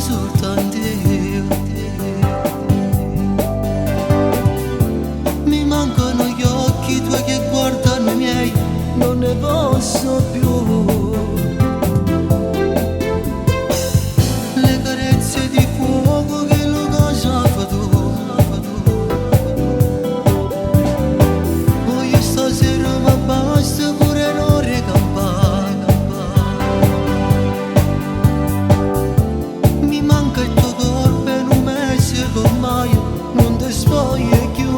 soltanto io. Mi mancano gli occhi tuoi che guardano i miei, non ne posso più. Le carezze di fuoco che lo cacciava tu. Voglio stasera ma basta pure non ricampare. Mi manca il tuo corpo in un mese che ormai non ti spogli più.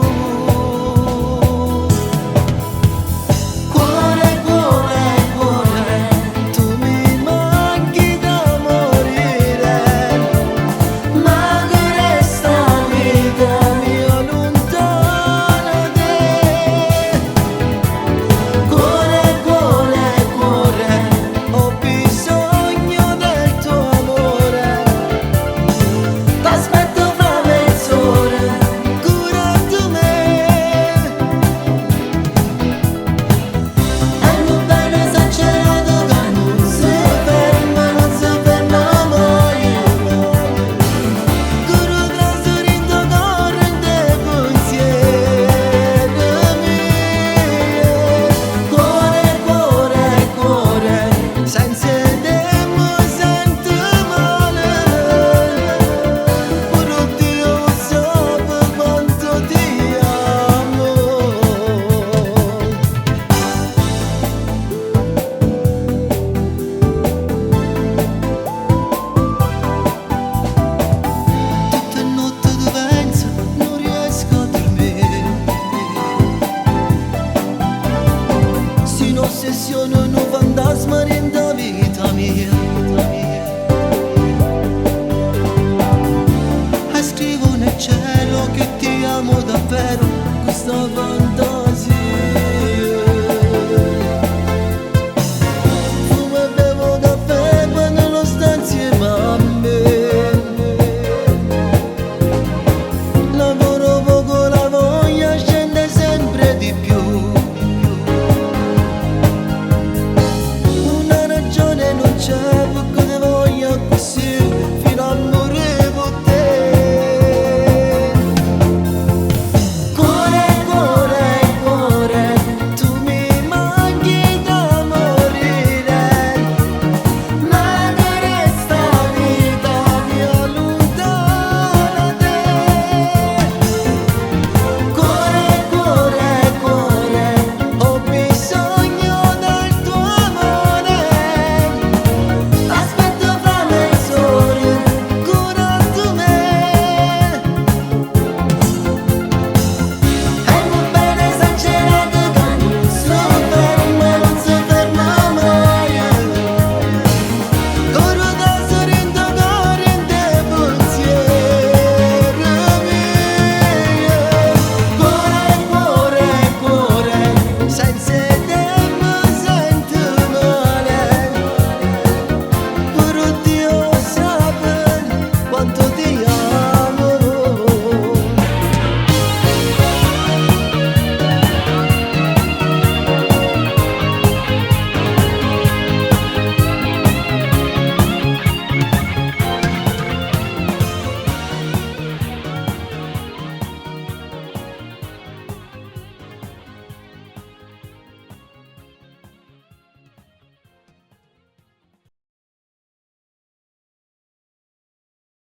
Ossessione un fantasma dentro vita mia. E scrivo nel cielo che ti amo davvero, questa fantasia. Fumo e bevo caffè quando non sta insieme a me. Lavoro poco, la voglia scende sempre di più. Non c'è